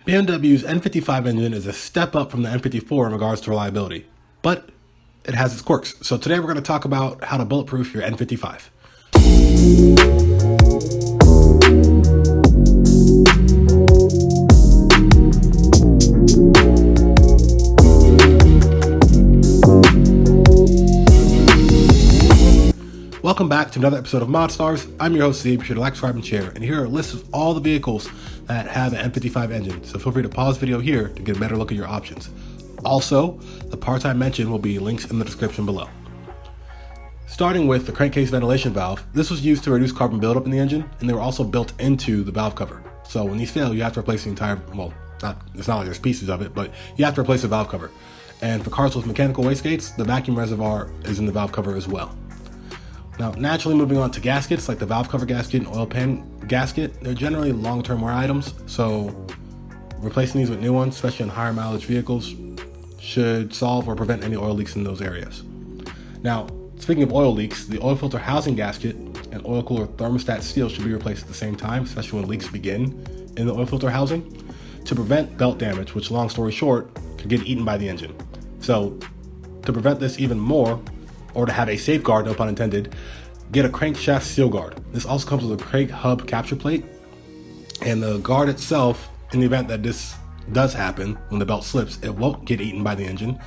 BMW's N55 engine is a step up from the N54 in regards to reliability, but it has its quirks. So today we're going to talk about how to bulletproof your N55. Welcome back to another episode of ModStars. I'm your host, Steve. Be sure to like, subscribe, and share. And here are a list of all the vehicles that have an N55 engine. So feel free to pause the video here to get a better look at your options. Also, the parts I mentioned will be links in the description below. Starting with the crankcase ventilation valve, this was used to reduce carbon buildup in the engine, and they were also built into the valve cover. So when these fail, you have to replace the entire, it's not like there's pieces of it, but you have to replace the valve cover. And for cars with mechanical wastegates, the vacuum reservoir is in the valve cover as well. Now, naturally moving on to gaskets, like the valve cover gasket and oil pan gasket, they're generally long-term wear items, so replacing these with new ones, especially on higher mileage vehicles, should solve or prevent any oil leaks in those areas. Now, speaking of oil leaks, the oil filter housing gasket and oil cooler thermostat seal should be replaced at the same time, especially when leaks begin in the oil filter housing, to prevent belt damage, which, long story short, could get eaten by the engine. So, to prevent this even more, or to have a safeguard, no pun intended, get a crankshaft seal guard. This also comes with a crank hub capture plate, and the guard itself, in the event that this does happen, when the belt slips, it won't get eaten by the engine,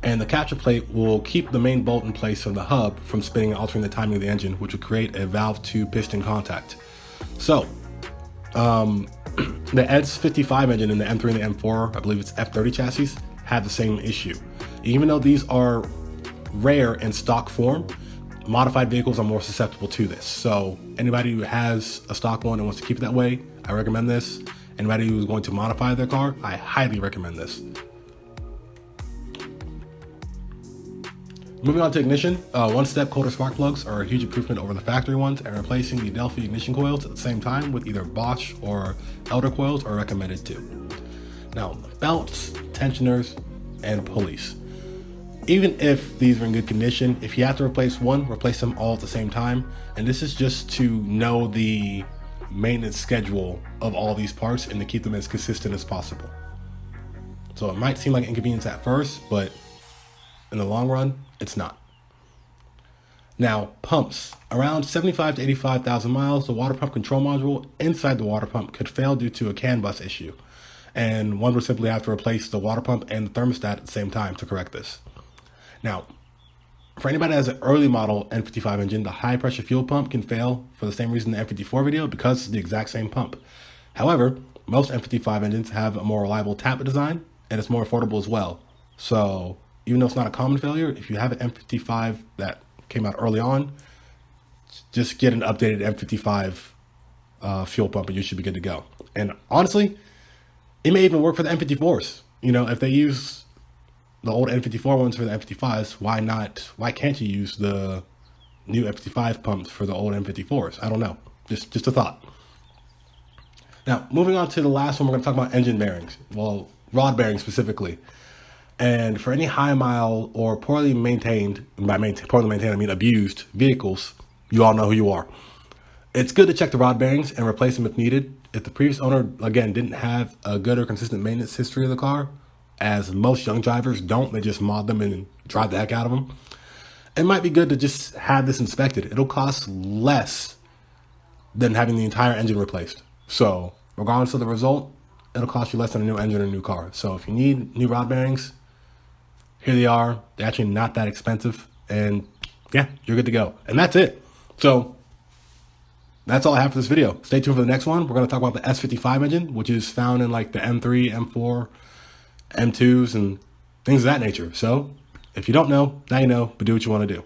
and the capture plate will keep the main bolt in place from the hub from spinning and altering the timing of the engine, which would create a valve to piston contact. So, the N55 engine in the M3 and the M4, I believe it's F30 chassis, have the same issue. Even though these are rare in stock form, modified vehicles are more susceptible to this. So anybody who has a stock one and wants to keep it that way, I recommend this. Anybody who's going to modify their car, I highly recommend this. Moving on to ignition, one-step coulter spark plugs are a huge improvement over the factory ones, and replacing the Delphi ignition coils at the same time with either Bosch or Elder coils are recommended too. Now, belts, tensioners, and pulleys. Even if these are in good condition, if you have to replace one, replace them all at the same time. And this is just to know the maintenance schedule of all these parts and to keep them as consistent as possible. So it might seem like inconvenience at first, but in the long run, it's not. Now, pumps. Around 75 to 85,000 miles, the water pump control module inside the water pump could fail due to a CAN bus issue. And one would simply have to replace the water pump and the thermostat at the same time to correct this. Now, for anybody that has an early model N55 engine, the high pressure fuel pump can fail for the same reason the N54 video, because it's the exact same pump. However, most N55 engines have a more reliable tap design, and it's more affordable as well. So even though it's not a common failure, if you have an N55 that came out early on, just get an updated N55 fuel pump and you should be good to go. And honestly, it may even work for the N54s. You know, if they use the old N54 ones for the N55s, why can't you use the new N55 pumps for the old N54s? I don't know. Just a thought. Now, moving on to the last one, we're going to talk about engine bearings. Well, rod bearings specifically. And for any high mile or poorly maintained, poorly maintained, I mean abused vehicles, you all know who you are. It's good to check the rod bearings and replace them if needed. If the previous owner, again, didn't have a good or consistent maintenance history of the car, as most young drivers don't, they just mod them and drive the heck out of them, it might be good to just have this inspected. It'll cost less than having the entire engine replaced. So regardless of the result, it'll cost you less than a new engine or a new car. So if you need new rod bearings, here they are. They're actually not that expensive, and yeah, you're good to go. And that's it. So that's all I have for this video. Stay tuned for the next one. We're going to talk about the S55 engine, which is found in like the M3, M4, M2s, and things of that nature. So if you don't know, now you know, but do what you want to do.